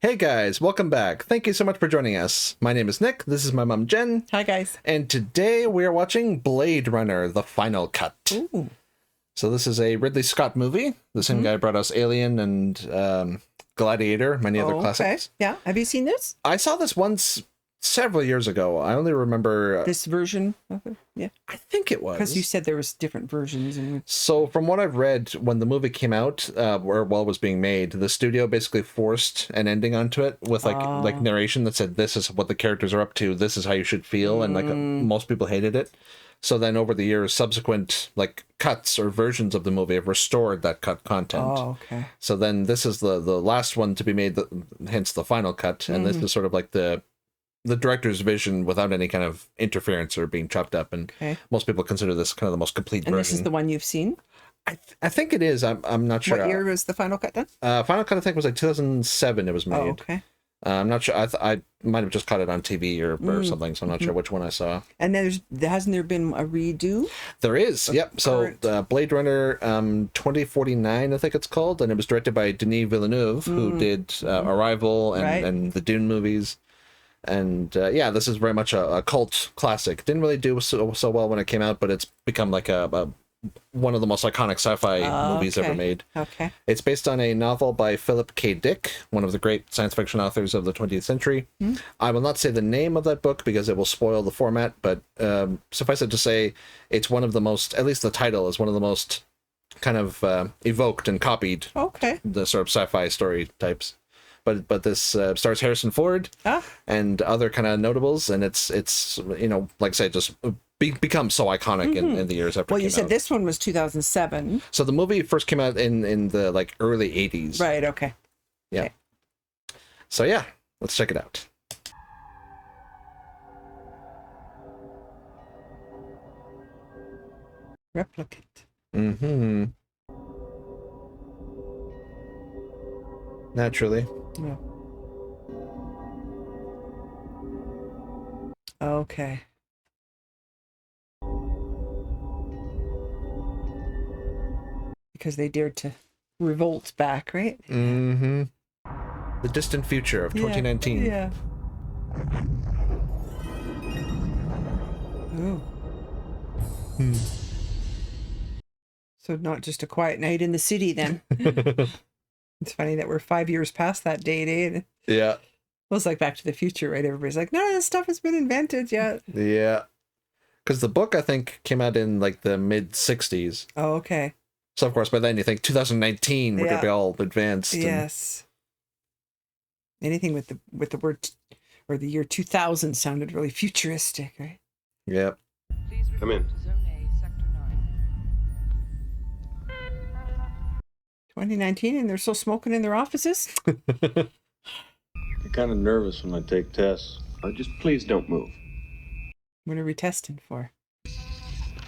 Hey guys, welcome back. Thank you so much for joining us. My name is Nick, this is my mom Jen. Hi guys. And today we are watching Blade Runner, The Final Cut. Ooh. So this is a Ridley Scott movie. The same guy brought us Alien and Gladiator, many other classics. Yeah, have you seen this? I saw this once several years ago. I only remember... This version of it? Yeah. I think it was. Because you said there was different versions. And So from what I've read, when the movie came out, or while it was being made, the studio basically forced an ending onto it with like narration that said, this is what the characters are up to, this is how you should feel, and most people hated it. So then over the years, subsequent like cuts or versions of the movie have restored that cut content. Oh, okay. So then this is the last one to be made, hence the final cut, and this is sort of like the director's vision without any kind of interference or being chopped up, and most people consider this kind of the most complete version. And this is the one you've seen? I think it is. I'm not sure. What year was the final cut done? Final cut I think was like 2007 it was made. Oh, okay. I'm not sure. I might have just caught it on TV or something, so I'm not sure which one I saw. And hasn't there been a redo? There is, yep. So Blade Runner 2049, I think it's called, and it was directed by Denis Villeneuve, who did Arrival and the Dune movies. And yeah, this is very much a cult classic. Didn't really do so well when it came out, but it's become like a one of the most iconic sci-fi movies ever made. Okay. It's based on a novel by Philip K. Dick, one of the great science fiction authors of the 20th century. I will not say the name of that book because it will spoil the format, but suffice it to say, it's one of the most, at least the title is one of the most kind of evoked and copied the sort of sci-fi story types. But this stars Harrison Ford and other kind of notables, and it's you know, like I say, just become so iconic in the years after. Well, it you came said out. this one was 2007. So the movie first came out in the like early 80s. Right. Okay. Yeah. Okay. So yeah, let's check it out. Replicant. Naturally. Yeah. Okay. Because they dared to revolt back, right? The distant future of 2019. Yeah. Ooh. So not just a quiet night in the city then. It's funny that we're 5 years past that date, eh? Yeah. Well, it's like Back to the Future, right? Everybody's like, no, this stuff has been invented yet. Yeah. Because the book, I think, came out in like the mid 60s. Oh, okay. So, of course, by then you think 2019, we're going to be all advanced. Yes. Anything with the word or the year 2000 sounded really futuristic, right? Yep. Come in. 2019 and they're still smoking in their offices? I'm kind of nervous when I take tests. Just please don't move. What are we testing for?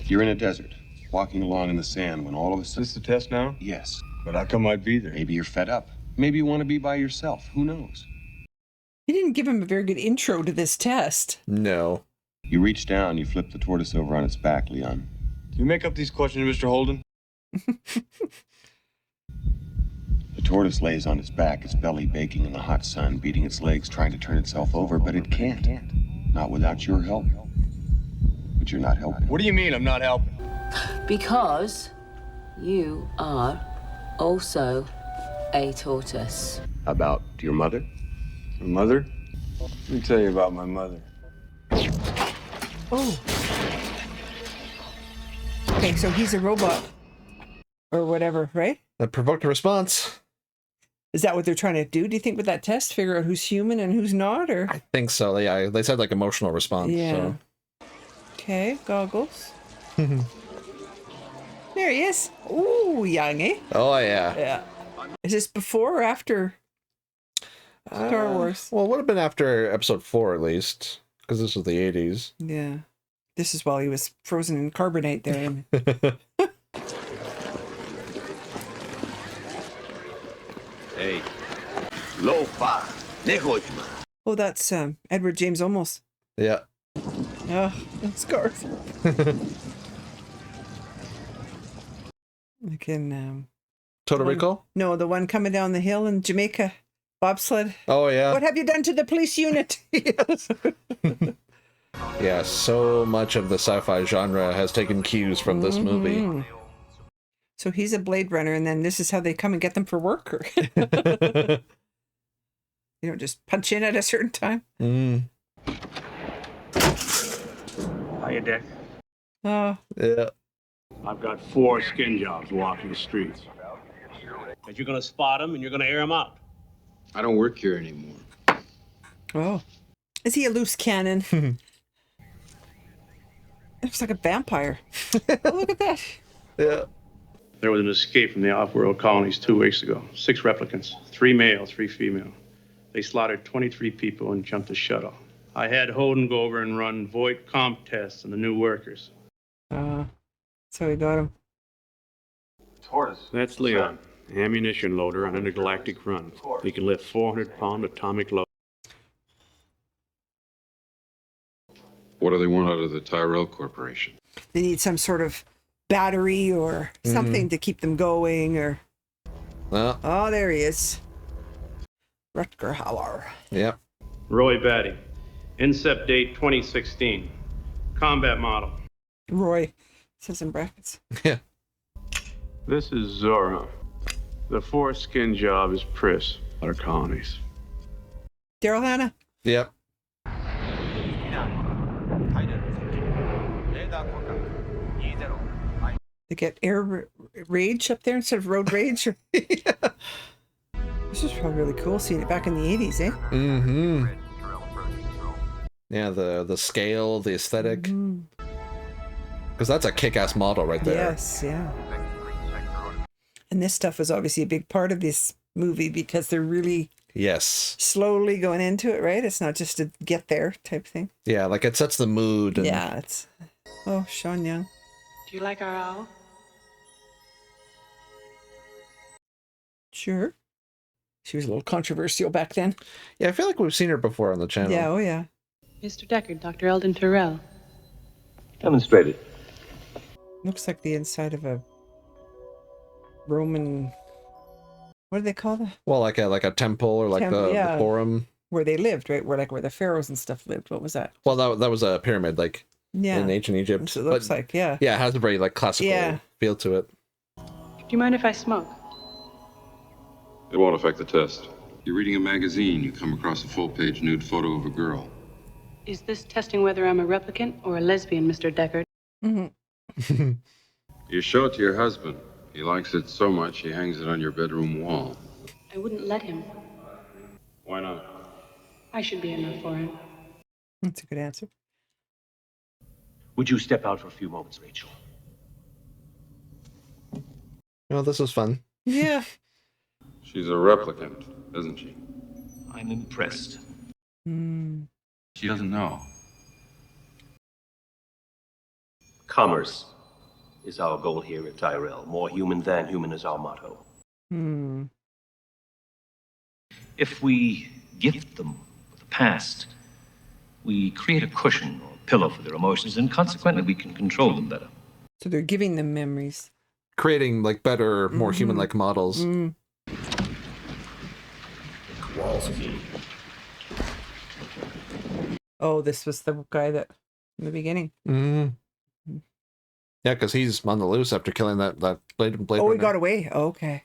You're in a desert, walking along in the sand when all of a sudden... Is this the test now? Yes. But how come I'd be there? Maybe you're fed up. Maybe you want to be by yourself. Who knows? You didn't give him a very good intro to this test. No. You reach down, you flip the tortoise over on its back, Leon. Do you make up these questions, Mr. Holden? The tortoise lays on its back, its belly baking in the hot sun, beating its legs, trying to turn itself over, but it can't. Not without your help. But you're not helping. What do you mean I'm not helping? Because you are also a tortoise. About your mother? My mother? Let me tell you about my mother. Oh. Okay, so he's a robot. Or whatever, right? That provoked a response. Is that what they're trying to do? Do you think with that test, figure out who's human and who's not? Or I think so. Yeah, they said like emotional response. yeah. So. Okay, goggles. There he is. Ooh, young, eh? Oh, yeah. Yeah. Is this before or after Star Wars? Well, it would have been after episode 4 at least, because this was the 80s. Yeah. This is while he was frozen in carbonite there. Hey, Lo-Fa, Nehoima. Oh, that's Edward James Olmos. Yeah. Oh, that's Garth. Like in Total Recall? no, the one coming down the hill in Jamaica. Bobsled. Oh yeah. What have you done to the police unit? Yes. Yeah, so much of the sci-fi genre has taken cues from this movie. So he's a Blade Runner, and then this is how they come and get them for work? Or you don't just punch in at a certain time? Hiya, Dick. Oh, Yeah. I've got 4 skin jobs walking the streets. And you're gonna spot them and you're gonna air them out. I don't work here anymore. oh. Is he a loose cannon? Looks like a vampire. Oh, look at that. Yeah. There was an escape from the off-world colonies 2 weeks ago. 6 replicants, 3 male, 3 female. They slaughtered 23 people and jumped the shuttle. I had Holden go over and run void comp tests on the new workers. So we got him. That's Leon, ammunition loader on intergalactic run. He can lift 400-pound atomic load. What do they want out of the Tyrell Corporation? They need some sort of battery or something to keep them going, or... Oh, there he is. Rutger Hauer. Yep. Roy Batty, incept date 2016. Combat model. Roy. Says in brackets. Yeah. This is Zora. The 4th skin job is Pris, our colonies. Daryl Hannah. Yep. They get air rage up there instead of road rage. Or... Yeah. This is probably really cool seeing it back in the 80s, eh? Mm-hmm. Yeah, the scale, the aesthetic. Because that's a kick-ass model right there. Yes, yeah. And this stuff was obviously a big part of this movie because they're really slowly going into it, right? It's not just a get there type thing. Yeah, like it sets the mood. And... Yeah, it's... Oh, Sean Young. Do you like our owl? Sure. She was a little controversial back then. Yeah, I feel like we've seen her before on the channel. Yeah, oh yeah. Mr. Deckard, Dr. Eldon Tyrell. Demonstrated. Looks like the inside of a Roman... What do they call that? Well, like a temple or like the forum. Where they lived, right? Where the pharaohs and stuff lived. What was that? Well, that was a pyramid, like in ancient Egypt. So it looks like, yeah. Yeah, it has a very like classical feel to it. Do you mind if I smoke? It won't affect the test. You're reading a magazine, you come across a full-page nude photo of a girl. Is this testing whether I'm a replicant or a lesbian, Mr. Deckard? Mm-hmm. You show it to your husband. He likes it so much, he hangs it on your bedroom wall. I wouldn't let him. Why not? I should be enough for him. That's a good answer. Would you step out for a few moments, Rachel? Oh, this was fun. Yeah. She's a replicant, isn't she? I'm impressed. She doesn't know. Commerce is our goal here at Tyrell. More human than human is our motto. If we gift them with the past, we create a cushion or pillow for their emotions, and consequently we can control them better. So they're giving them memories. Creating like better, more human-like models. Oh, this was the guy that in the beginning. Yeah, because he's on the loose after killing that Blade Oh, Runner. he got away. Oh, okay.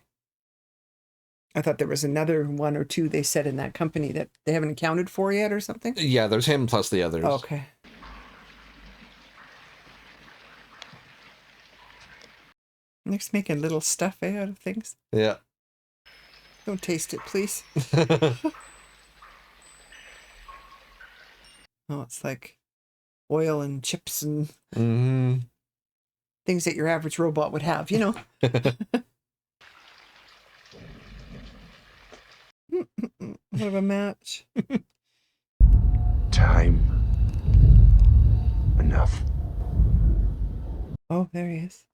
I thought there was another one or two they said in that company that they haven't accounted for yet or something. Yeah, there's him plus the others. Okay. Nick's making little stuff out of things. Yeah. Don't taste it, please. Oh, it's like oil and chips and things that your average robot would have, you know. What of a match. Time. Enough. Oh, there he is.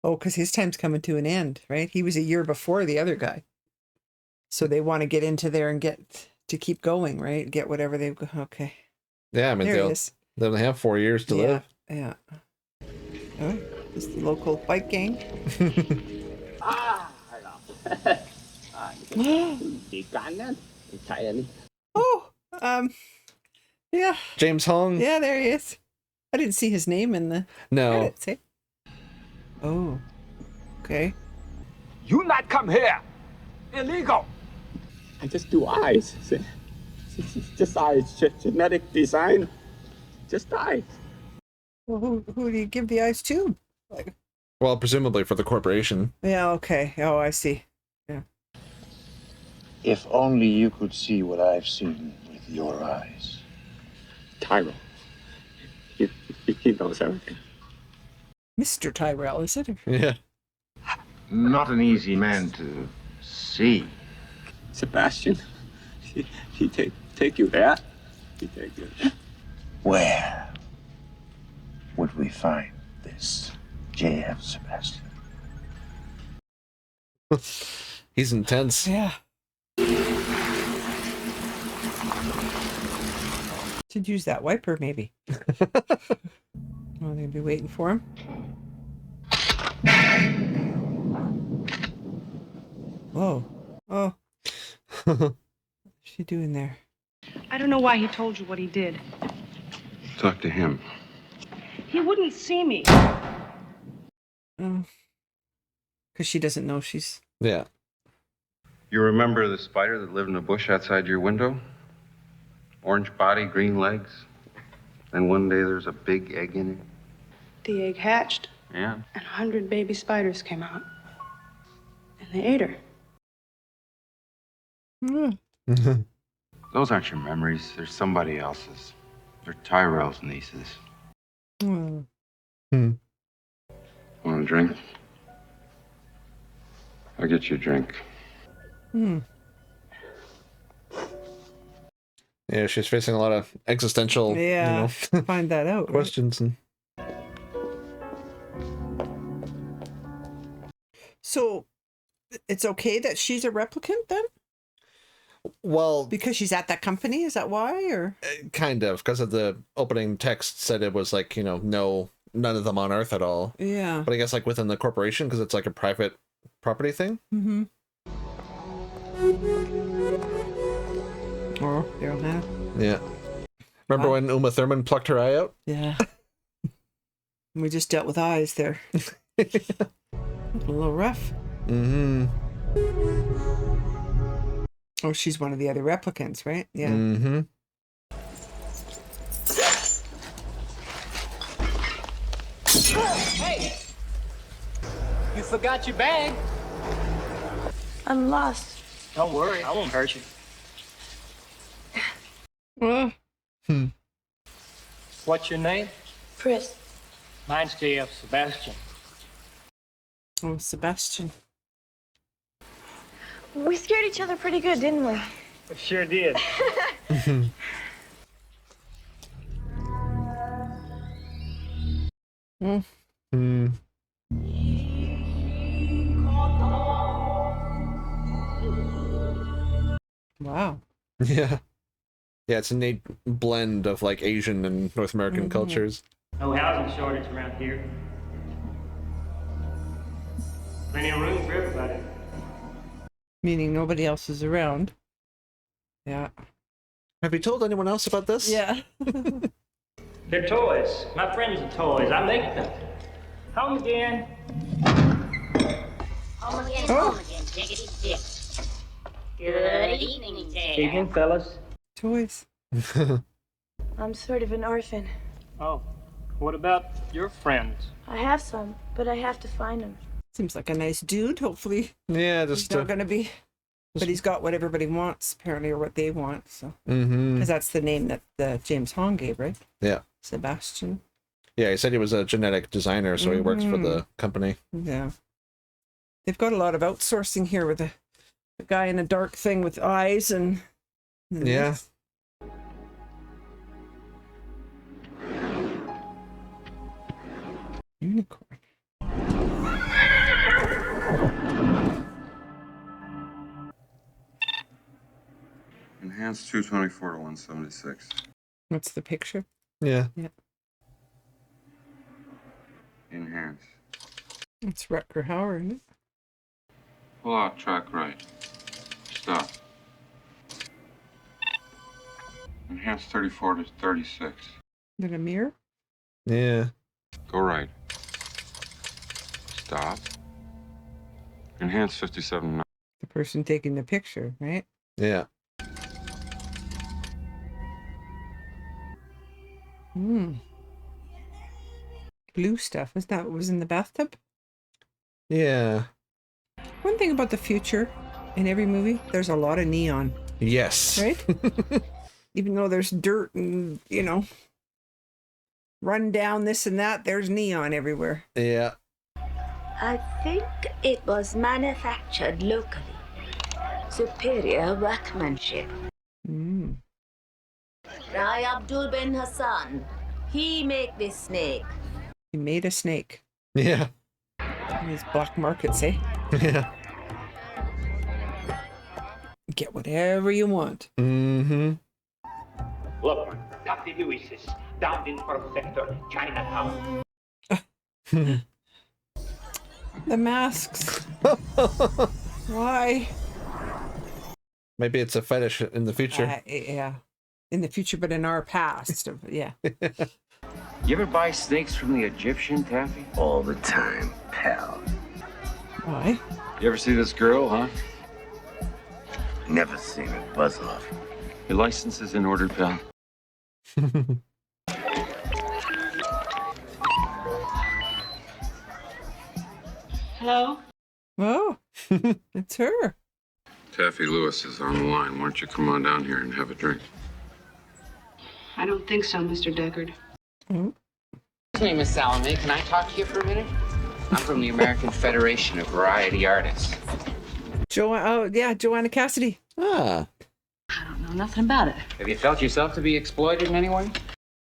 Oh, because his time's coming to an end, right? He was a year before the other guy. So they want to get into there and get to keep going, right? Get whatever they've got. Okay. Yeah, I mean, there he is. They only have 4 years to live. Yeah. Oh, this is the local bike gang. Hello. Oh, yeah. James Hong? Yeah, there he is. I didn't see his name in the No. credits, eh? Oh, okay. You not come here. Illegal. I just do eyes. Just eyes. Genetic design. Just eyes. Well, who do you give the eyes to? Like, Well, presumably for the corporation. yeah, okay. Oh, I see. Yeah. If only you could see what I've seen with your eyes. Tyrell. He knows everything. Mr. Tyrell, is it? Yeah. Not an easy man to see. Sebastian. He take you there. He take you there. Where would we find this J.F. Sebastian? He's intense. Yeah. Should use that wiper, maybe. Oh, they'd be waiting for him. Whoa. Oh. What's she doing there? I don't know why he told you what he did. Talk to him. He wouldn't see me. Oh. Because she doesn't know she's... Yeah. You remember the spider that lived in a bush outside your window? Orange body, green legs. Then one day there's a big egg in it. The egg hatched, Yeah. and 100 baby spiders came out. And they ate her. Those aren't your memories. They're somebody else's. They're Tyrell's nieces. Hmm. Want a drink? I'll get you a drink. Hmm. Yeah, she's facing a lot of existential, Yeah, find that out. questions. And So, it's okay that she's a replicant then? well, Because she's at that company? Is that why? Or kind of, because of the opening text said it was like, no, none of them on Earth at all. yeah. But I guess like within the corporation, because it's like a private property thing. Mm-hmm. Oh, Daryl Hannah. Yeah. Remember when Uma Thurman plucked her eye out? Yeah. We just dealt with eyes there. A little rough. Mm-hmm. Oh, she's one of the other replicants, right? Yeah. Mm-hmm. Hey! You forgot your bag. I'm lost. Don't worry, I won't hurt you. What's your name? Pris. Mine's J.F. Sebastian. Oh, Sebastian. We scared each other pretty good, didn't we? We sure did. Mm. Wow. Yeah. Yeah, it's a neat blend of like Asian and North American cultures. No housing shortage around here. Plenty of room for everybody. Meaning nobody else is around. Yeah. Have you told anyone else about this? Yeah. They're toys. My friends are toys. I make them. Home again. Home again, Oh. home again. Jiggity dick. Good evening, Jay. Evening, fellas. Toys. I'm sort of an orphan. Oh, what about your friends? I have some, but I have to find them. Seems like a nice dude. Hopefully Yeah, he's just not going to be... But he's got what everybody wants, apparently, or what they want. So, because that's the name that James Hong gave, right? Yeah. Sebastian. Yeah, he said he was a genetic designer, so he works for the company. Yeah. They've got a lot of outsourcing here with the guy in a dark thing with eyes and Yeah. Unicorn. Enhanced 224 to 176. What's the picture? Yeah. Yeah. Enhanced. It's Rutger Hauer, isn't it? Pull out track right. Stop. Enhance 34 to 36. Is it a mirror? Yeah. Go right. Stop. Enhance 57. The person taking the picture, right? Yeah. Blue stuff. Was that what was in the bathtub? Yeah. One thing about the future in every movie, there's a lot of neon, Yes. right? Even though there's dirt and, you know, run down this and that, there's neon everywhere. Yeah. I think it was manufactured locally. Superior workmanship. Rai Abdul bin Hassan. He make this snake. He made a snake. Yeah. These black markets, eh? Yeah. Get whatever you want. Mm-hmm. Look, Dr. Lewis is down in First Sector, Chinatown. The masks. Why? Maybe it's a fetish in the future. Yeah. In the future, but in our past. Yeah. You ever buy snakes from the Egyptian, Taffy? All the time, pal. Why? You ever see this girl, huh? Never seen a buzz off. Your license is in order, pal. Hello? Oh, it's her. Taffy Lewis is on the line. Why don't you come on down here and have a drink? I don't think so, Mr. Deckard. Excuse me, Miss Salome. Can I talk to you for a minute? I'm from the American Federation of Variety Artists. Joanna Cassidy. Ah. I don't know nothing about it. Have you felt yourself to be exploited in any way?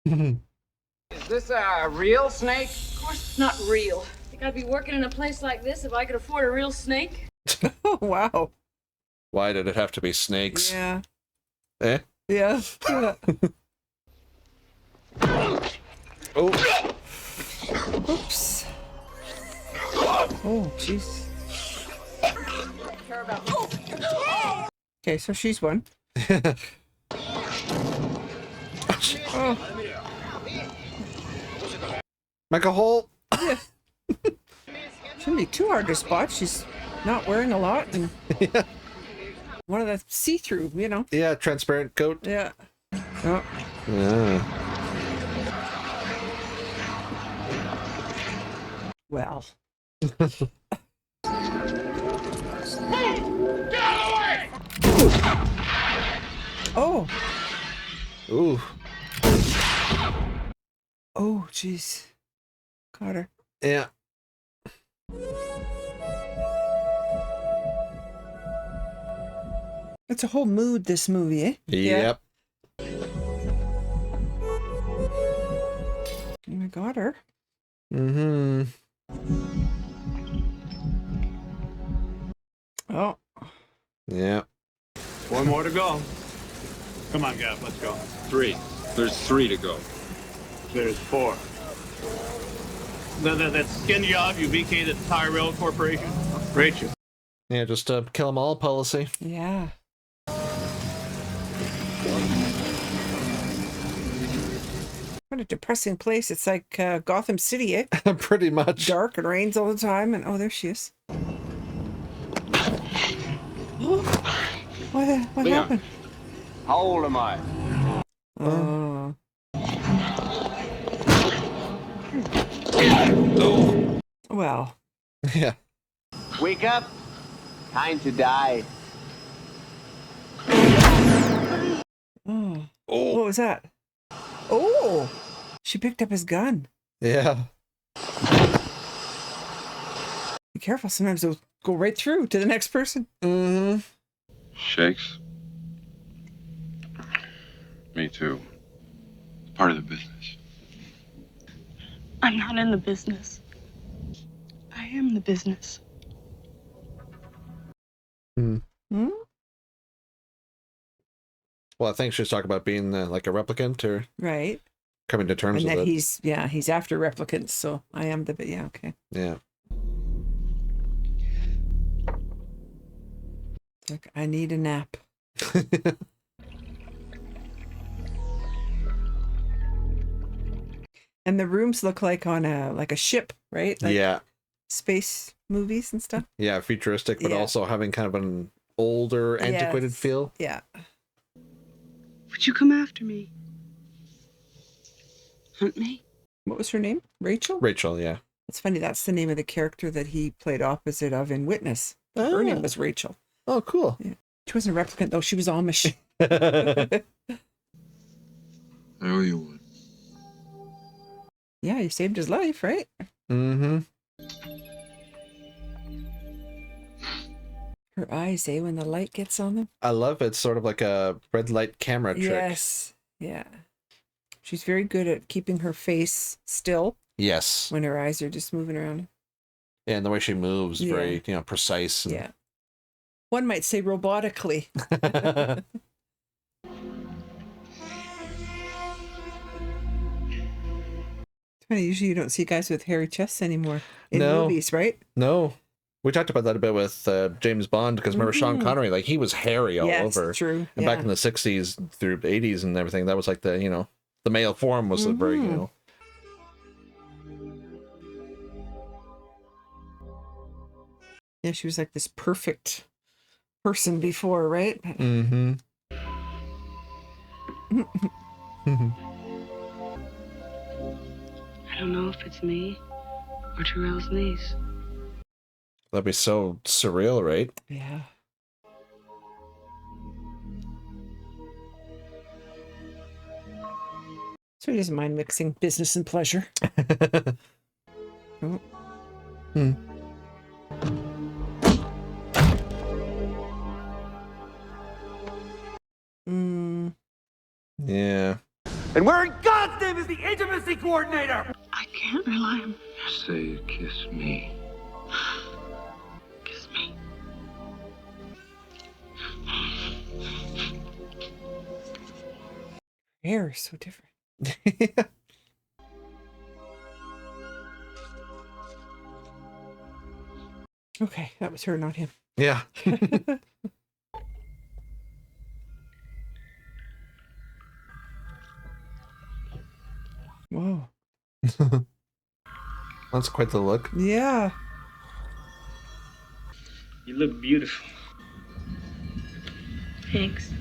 Is this a real snake? Of course it's not real. Think I'd be working in a place like this if I could afford a real snake? Oh, wow. Why did it have to be snakes? Yeah. Eh? Yeah. Oh. Oops. Oh, jeez. Okay, so she's one. Oh. Make a hole. Yeah. Shouldn't be too hard to spot. She's not wearing a lot, and one of the see-through, you know. Yeah, transparent coat. Yeah. Oh. Yeah. Well. Oh. Ooh. Oh, jeez. Caught her. Yeah. It's a whole mood, this movie, eh? Yep. I got her. Mm-hmm. Oh. Yeah. One more to go. Come on, Gav, let's go. 3. There's 3 to go. There's 4. That skin job you VK'd at Tyrell Corporation? Rachel. Yeah, just kill them all policy. Yeah. What a depressing place. It's like Gotham City, eh? Pretty much. Dark and rains all the time. And oh, there she is. What Leon, happened? How old am I? Oh. Well. Yeah. Wake up. Time to die. Oh. What was that? Oh. She picked up his gun. Yeah. Be careful. Sometimes they'll go right through to the next person. Mm-hmm. Shakes? Me too. Part of the business. I'm not in the business. I am the business. Hmm. Hmm? Well, I think she was talking about being like a replicant or Right. coming to terms And with that it. he's after replicants, so I am the, yeah, okay. Yeah. Like, I need a nap. And the rooms look like on a ship, right? Like yeah. space movies and stuff. Yeah, futuristic, but Yeah. also having kind of an older, antiquated Yes. feel. Yeah. Would you come after me? Hunt me? What was her name? Rachel? Rachel, yeah. It's funny, that's the name of the character that he played opposite of in Witness. Her name was Rachel. Oh, cool. Yeah. She wasn't a replicant, though. She was Amish. I owe you one. Yeah, you saved his life, right? Mm-hmm. Her eyes, eh, when the light gets on them? I love it. It's sort of like a red light camera trick. Yes. Yeah. She's very good at keeping her face still Yes. when her eyes are just moving around. Yeah, and the way she moves, Yeah. very, precise. And... Yeah. One might say robotically. Usually you don't see guys with hairy chests anymore in movies, right? No. We talked about that a bit with James Bond, because remember Sean Connery, like he was hairy all over. True. And back in the 60s through 80s and everything, that was like the, the male form was a very, Yeah, she was like this perfect person before, right? Mm-hmm. I don't know if it's me or Terrell's niece. That'd be so surreal, right? Yeah. So he doesn't mind mixing business and pleasure. Oh. Yeah. And where in God's name is the intimacy coordinator? I can't rely on... Say you kiss me. Kiss me. Hair is so different. Okay, that was her, not him. Yeah. Whoa. That's quite the look. Yeah. You look beautiful. Thanks.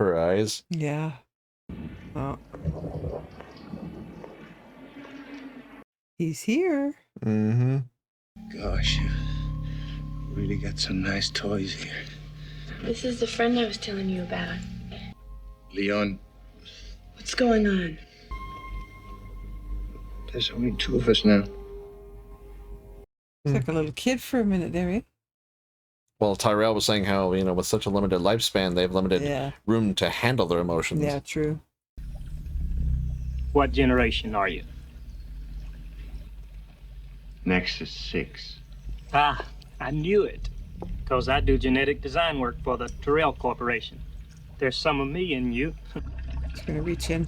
Her eyes. Yeah. Oh. He's here. Mm-hmm. Gosh, you really got some nice toys here. This is the friend I was telling you about. Leon, What's going on? there's only two of us now. It's like a little kid for a minute there, eh? Well, Tyrell was saying how, with such a limited lifespan, they have limited room to handle their emotions. Yeah, true. What generation are you? Nexus 6. Ah, I knew it. Because I do genetic design work for the Terrell Corporation. There's some of me in you. Just gonna reach in.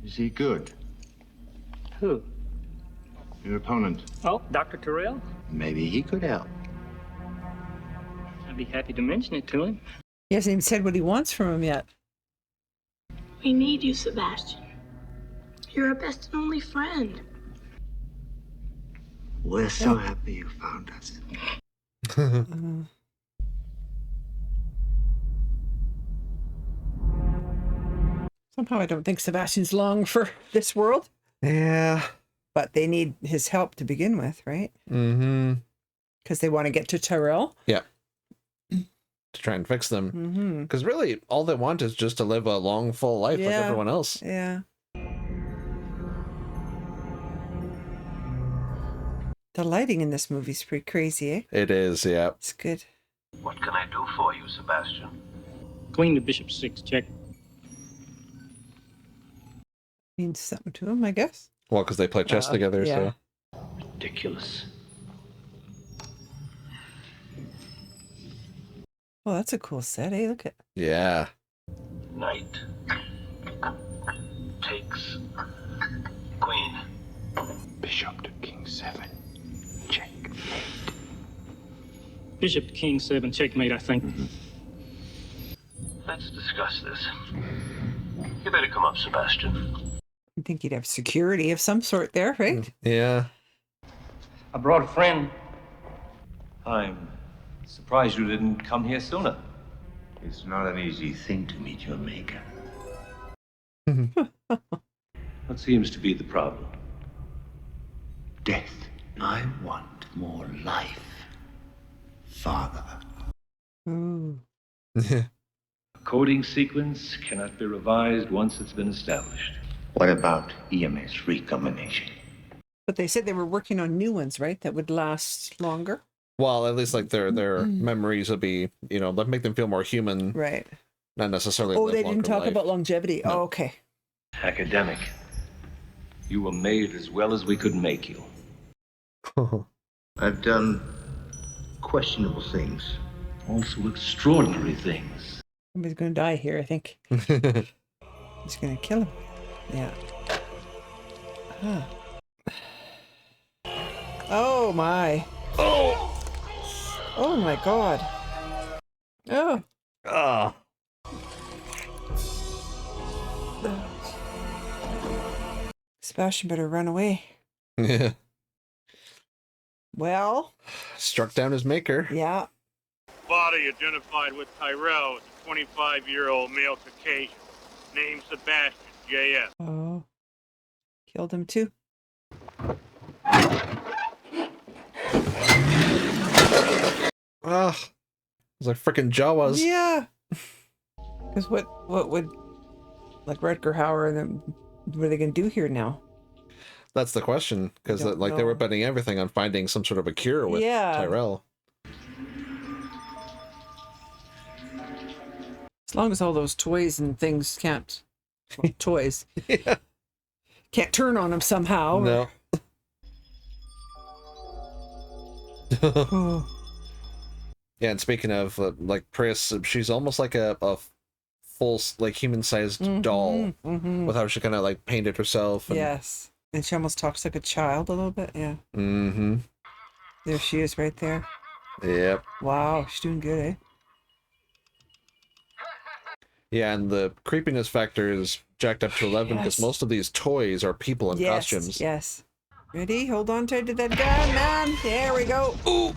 Is he good? Who? Your opponent. Oh, Dr. Terrell? Maybe he could help. I'd be happy to mention it to him. He hasn't even said what he wants from him yet. We need you, Sebastian. You're our best and only friend. We're so happy you found us. Somehow I don't think Sebastian's long for this world. Yeah. But they need his help to begin with, right? Mm-hmm. Because they want to get to Tyrell. Yeah. To try and fix them. Mm-hmm. Because really, all they want is just to live a long, full life like everyone else. Yeah. The lighting in this movie is pretty crazy, eh? It is, yeah. It's good. What can I do for you, Sebastian? Clean the Bishop 6 check. Means something to him, I guess. Well, because they play chess together, yeah. so. Ridiculous. Oh, that's a cool set, eh? Look at. Yeah. Knight takes queen. Bishop to king 7. Checkmate. Bishop to king 7, checkmate, I think. Let's discuss this. You better come up, Sebastian. I think you'd have security of some sort there, right? Yeah. I brought a friend. I'm surprised you didn't come here sooner. It's not an easy thing to meet your maker. What seems to be the problem? Death. I want more life. Father. Ooh. A coding sequence cannot be revised once it's been established. What about EMS recombination? But they said they were working on new ones, right? That would last longer. Well, at least like their memories would be, you know, like make them feel more human. Right. Not necessarily. Oh, live they didn't longer talk life. about longevity. No. Oh, okay. Academic. You were made as well as we could make you. I've done questionable things. Also extraordinary things. Somebody's going to die here, I think. He's going to kill him. Yeah. Huh. Oh, my. Oh, my God. Oh. Ah. Sebastian better run away. Yeah. Well. Struck down his maker. Yeah. Body identified with Tyrell as a 25-year-old male Caucasian. Name Sebastian, J.F. Oh. Killed him too. Ugh. It's like freaking Jawas. Yeah. Because what would, like, Rutger Hauer and them, what are they going to do here now? That's the question. Because like they were betting everything on finding some sort of a cure with Tyrell. As long as all those toys and things can't, well, toys, can't turn on them somehow. No. Oh. Yeah, and speaking of like Pris, she's almost like a full like human-sized doll with how she kind of like painted herself. And... Yes, and she almost talks like a child a little bit. Yeah. Mm-hmm. There she is, right there. Yep. Wow, she's doing good, eh? Yeah, and the creepiness factor is jacked up to 11 because most of these toys are people in costumes. Yes. Ready? Hold on tight to that gun, man. There we go. Ooh.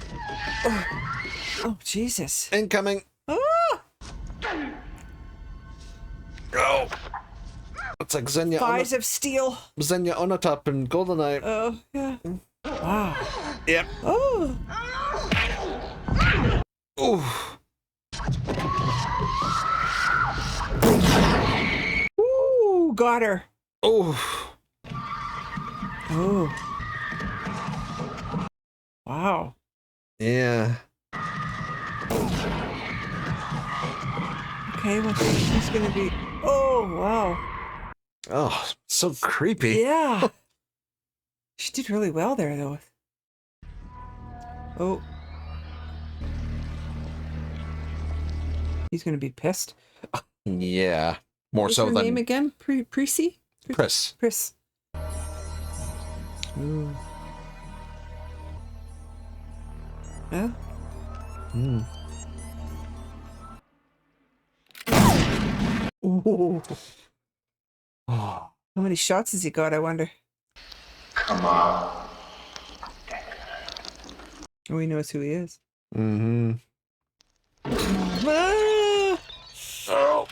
Oh, Jesus. Incoming. Ah! Oh. It's like Xenia. Thighs of steel. Xenia Onatop and Goldeneye. Oh, yeah. Wow. Yep. Oh. Ooh. Ooh, got her. Oh. Oh. Wow. Yeah. Okay, well, she's gonna be. Oh, wow. Oh, so creepy. Yeah. She did really well there, though. Oh. He's gonna be pissed. Yeah. More What's so her than name again? Prissy? Pris. Pris. Ooh. Yeah. Hmm. Ooh. Oh. How many shots has he got, I wonder? Come on. Oh, he knows who he is. Mm-hmm. Ah! Oh.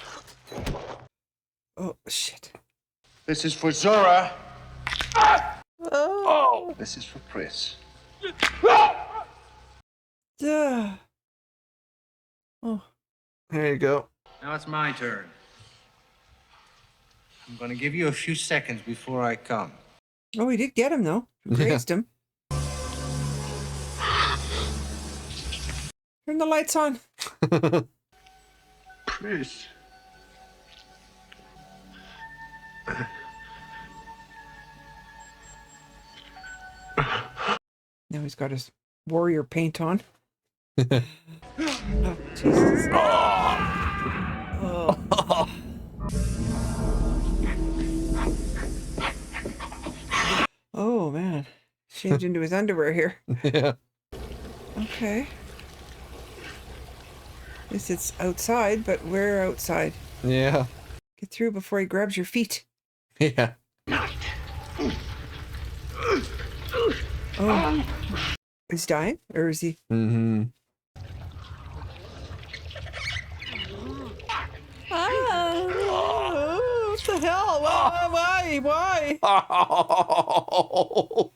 Oh, shit. This is for Zora. Oh. This is for Pris. Duh. Oh. There you go. Now it's my turn. I'm going to give you a few seconds before I come. Oh, he did get him, though. Grazed him. Turn the lights on. Pris. Now he's got his warrior paint on. Oh, Jesus. Oh. Oh, man. Change into his underwear here. Yeah. Okay. This it's outside, but where outside? Yeah. Get through before he grabs your feet. Yeah. Oh. He's dying? Or is he? Mm-hmm. Oh, what the hell? Why? Oh.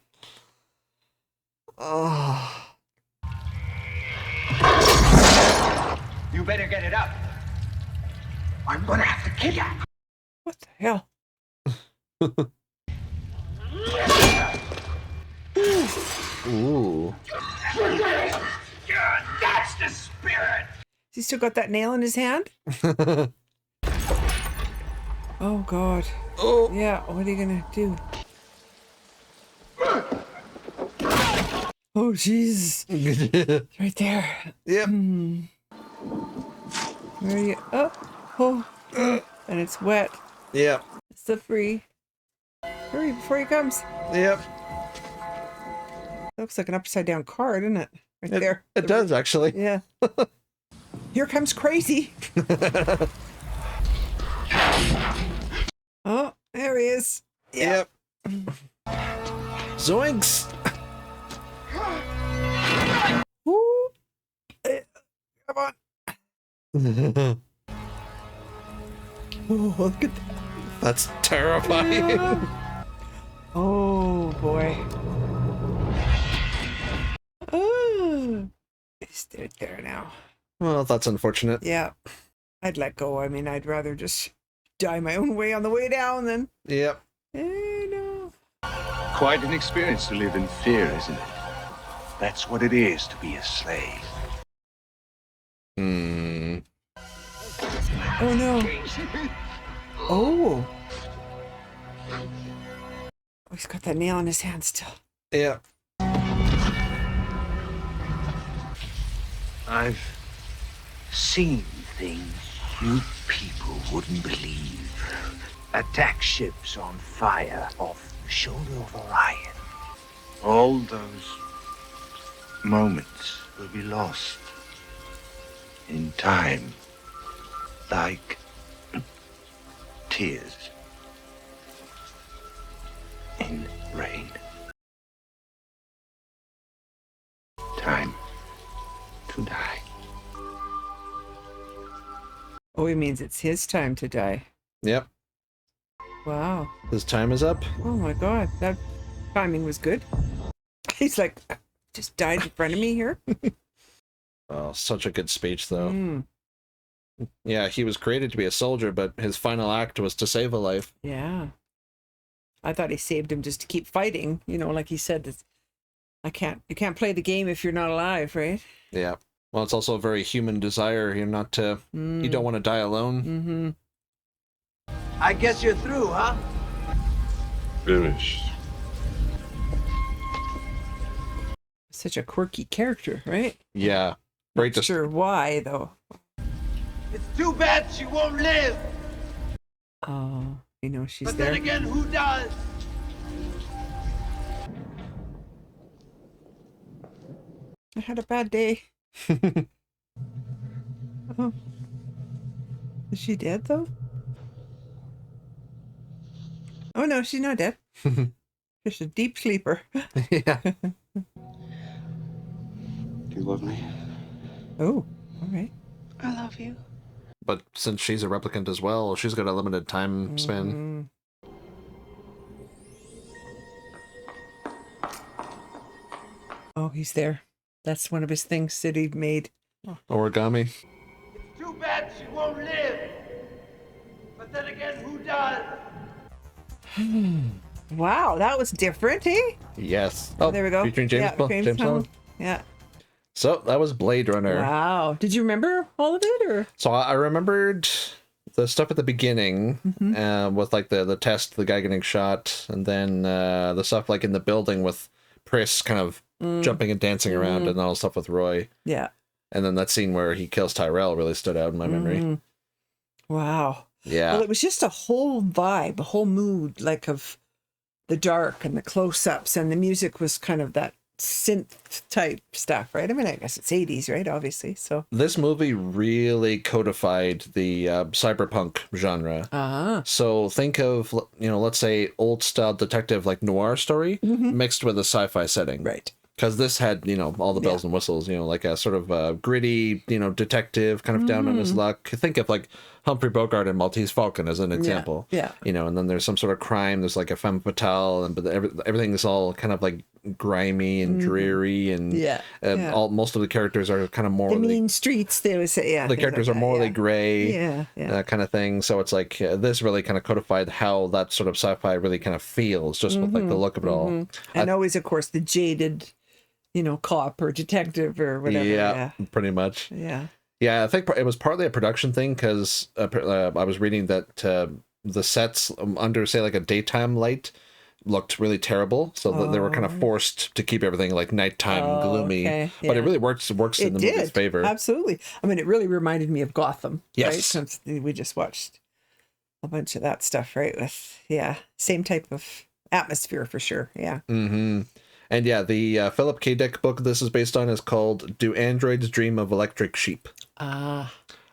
Oh. You better get it up. I'm gonna have to kill you. What the hell? Ooh. That's the spirit. Has he still got that nail in his hand? Oh, God. Oh. Yeah, what are you gonna do? Oh, jeez. Right there. Yep. Where are you? Oh. And it's wet. Yep. It's slippery. Hurry before he comes. Yep. Looks like an upside down card, doesn't it? Right there. It does, actually. Yeah. Here comes crazy. Oh, there he is. Yep. Zoinks. Woo. Come on. Oh, look at that. That's terrifying. Oh, boy. Oh. He's there now. Well, that's unfortunate. Yeah. I'd let go. I mean, I'd rather just die my own way on the way down than... Yep. No. Quite an experience to live in fear, isn't it? That's what it is to be a slave. Hmm. Oh, no. Oh. Oh, he's got that nail in his hand still. Yeah. I've seen things you people wouldn't believe. Attack ships on fire off the shoulder of Orion. All those moments will be lost in time, like tears in rain. Time to die. Oh, he means it's his time to die. Yep. Wow. His time is up. Oh my God, that timing was good. He's like, just died in front of me here. Oh, such a good speech, though. Yeah, he was created to be a soldier, but his final act was to save a life. Yeah. I thought he saved him just to keep fighting. You know, like he said, that you can't play the game if you're not alive, right? Yeah. Well, it's also a very human desire. You're not to, you don't want to die alone. Mm-hmm. I guess you're through, huh? Finished. Such a quirky character, right? Yeah. Very Not sure why, though. It's too bad she won't live. Oh, you know, she's But there. then again, who does? I had a bad day. Oh. Is she dead, though? Oh, no, she's not dead. Just a deep sleeper. Yeah. Do you love me? Oh, all right. I love you. But since she's a replicant as well, she's got a limited time span. Oh, he's there. That's one of his things that he made. Origami. It's too bad she won't live. But then again, who does? Wow, that was different, eh? Yes. Oh, there we go. Featuring James, Yeah, James Bond. Yeah. So that was Blade Runner. Wow. Did you remember all of it, or? So I remembered the stuff at the beginning, with like the test, the guy getting shot, and then the stuff like in the building with Pris kind of jumping and dancing around, and all the stuff with Roy. Yeah. And then that scene where he kills Tyrell really stood out in my memory. Wow. Yeah. Well, it was just a whole vibe, a whole mood, like of the dark and the close-ups, and the music was kind of that synth type stuff, right? I mean, I guess it's 80s, right? Obviously. So this movie really codified the cyberpunk genre. So think of, you know, let's say old style detective like noir story mixed with a sci-fi setting. Right. Because this had, you know, all the bells and whistles, you know, like a sort of gritty, you know, detective kind of down on his luck. Think of like Humphrey Bogart and Maltese Falcon as an example. Yeah. You know, and then there's some sort of crime. There's like a femme fatale, but everything is all kind of like grimy and dreary, and most of the characters are kind of morally. The mean streets, they would say, the characters are morally gray, that kind of thing. So it's like this really kind of codified how that sort of sci-fi really kind of feels, just with like the look of it all. And always, of course, the jaded, you know, cop or detective or whatever. Yeah, pretty much. Yeah. Yeah, I think it was partly a production thing because I was reading that the sets under, say, like a daytime light looked really terrible, so that they were kind of forced to keep everything like nighttime gloomy. Okay. But it really works in the movie's favor. Absolutely. I mean, it really reminded me of Gotham. Yes. Right? Since we just watched a bunch of that stuff, right? With same type of atmosphere for sure. Yeah. Mm-hmm. And yeah, the Philip K. Dick book this is based on is called "Do Androids Dream of Electric Sheep?"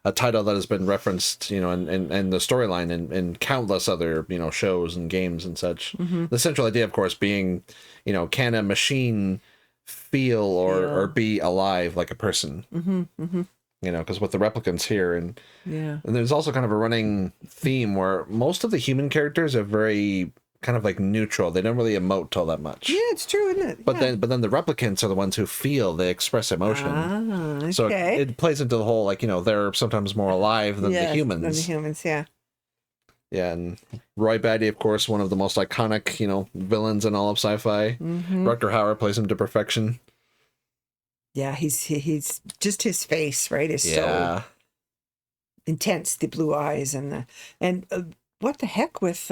A title that has been referenced, you know, and the storyline in countless other, you know, shows and games and such. The central idea, of course, being, you know, can a machine feel or be alive like a person? You know, because with the replicants here, and there's also kind of a running theme where most of the human characters are very kind of like neutral. They don't really emote all that much. Yeah, it's true, isn't it? But then the replicants are the ones who feel, they express emotion. Okay. So it plays into the whole, like, you know, they're sometimes more alive than the humans. Than the humans, yeah. Yeah, and Roy Batty, of course, one of the most iconic, you know, villains in all of sci-fi. Rutger Hauer plays him to perfection. Yeah, he's just his face, right? Is so intense. The blue eyes and what the heck with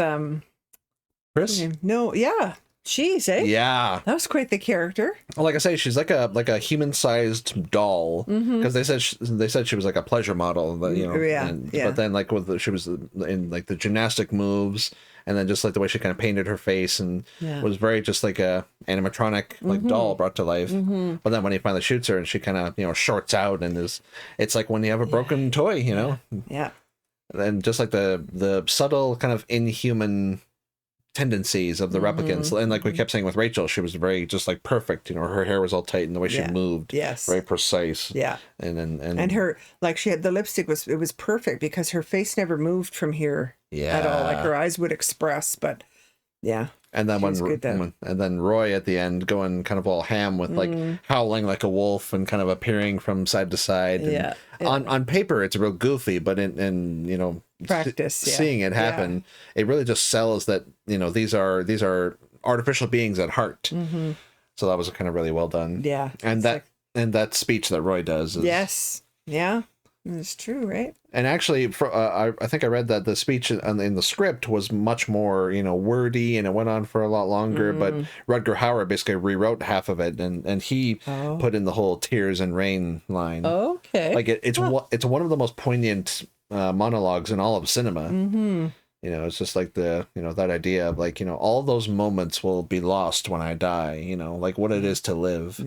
Chris? No, yeah. Jeez, eh? Yeah. That was quite the character. Well, like I say, she's like a human-sized doll, because they said she was like a pleasure model, but, you know, but then like she was in like the gymnastic moves, and then just like the way she kind of painted her face, and was very just like a animatronic like doll brought to life. But then when he finally shoots her, and she kind of, you know, shorts out, and it's like when you have a broken toy, you know. Yeah. And just like the subtle kind of inhuman tendencies of the replicants, and like we kept saying with Rachel, she was very just like perfect, you know, her hair was all tight and the way she moved, very precise, and her, like, she had the lipstick was perfect because her face never moved from here at all, like her eyes would express, but and then and then Roy at the end going kind of all ham with like howling like a wolf and kind of appearing from side to side. On paper it's real goofy, but in you know, practice, seeing it happen, it really just sells that, you know, these are artificial beings at heart. So that was kind of really well done. And that speech that Roy does is, it's true, right? And actually, I think I read that the speech in the script was much more, you know, wordy, and it went on for a lot longer. But Rutger Hauer basically rewrote half of it, and he put in the whole "tears and rain" line. Okay, like it's one of the most poignant monologues in all of cinema. You know, it's just like the, you know, that idea of like, you know, all those moments will be lost when I die. You know, like what it is to live.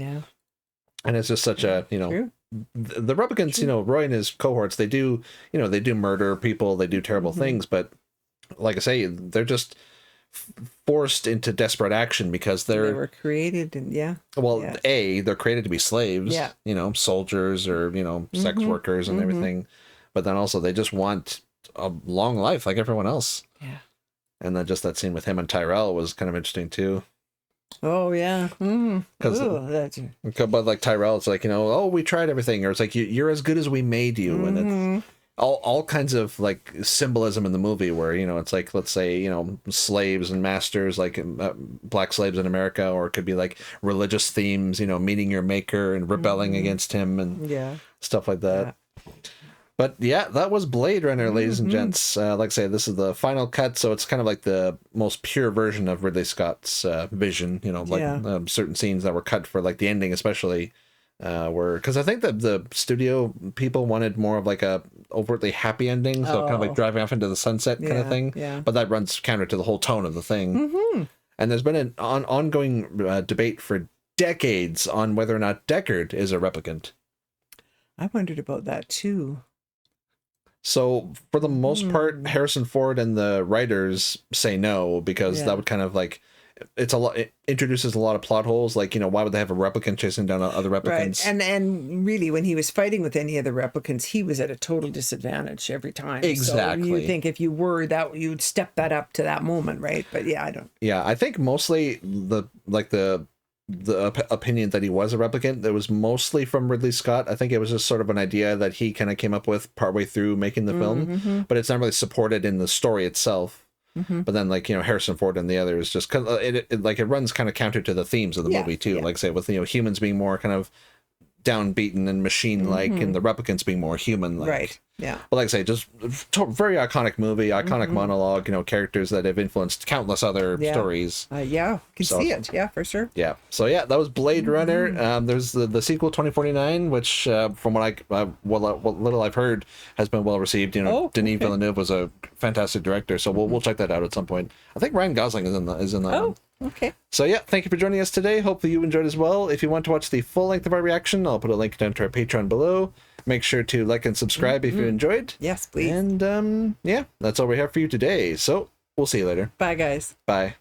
And it's just such a, you know. True. The replicants, you know, Roy and his cohorts, they do murder people, they do terrible things, but like I say, they're just forced into desperate action because they were created, and they're created to be slaves, you know, soldiers or, you know, sex workers and everything, but then also they just want a long life like everyone else. And then just that scene with him and Tyrell was kind of interesting too. Oh yeah, but like Tyrell, it's like, you know, oh, we tried everything, or it's like you're as good as we made you, and it's all kinds of like symbolism in the movie where, you know, it's like, let's say, you know, slaves and masters, like black slaves in America, or it could be like religious themes, you know, meeting your maker and rebelling against him and stuff like that. But yeah, that was Blade Runner, ladies and gents. Like I say, this is the final cut, so it's kind of like the most pure version of Ridley Scott's vision. You know, like certain scenes that were cut for like the ending, especially, were, because I think that the studio people wanted more of like a overtly happy ending, so kind of like driving off into the sunset kind of thing. But that runs counter to the whole tone of the thing. And there's been an ongoing debate for decades on whether or not Deckard is a replicant. I wondered about that too. So for the most part, Harrison Ford and the writers say no, because that would kind of like, it introduces a lot of plot holes. Like, why would they have a replicant chasing down other replicants? Right. And really, when he was fighting with any of the replicants, he was at a total disadvantage every time. Exactly. So you think if you were that, you'd step that up to that moment, right? But yeah, I don't. Yeah, I think mostly the opinion that he was a replicant, that was mostly from Ridley Scott. I think it was just sort of an idea that he kind of came up with partway through making the film, but it's not really supported in the story itself. But then, like, Harrison Ford and the others just it runs kind of counter to the themes of the movie too. Like, say, with humans being more kind of downbeaten and machine like, and the replicants being more human like. Right. Yeah. But like I say, just very iconic movie, iconic monologue. Characters that have influenced countless other stories. Yeah, can see it. Yeah, for sure. Yeah. So yeah, that was Blade Runner. There's the sequel 2049, which from what little I've heard has been well received. Denis Villeneuve was a fantastic director, so we'll check that out at some point. I think Ryan Gosling is in that one. Okay. So yeah, thank you for joining us today. Hopefully you enjoyed as well. If you want to watch the full length of our reaction, I'll put a link down to our Patreon below. Make sure to like and subscribe if you enjoyed. Yes, please. And yeah, that's all we have for you today. So we'll see you later. Bye, guys. Bye.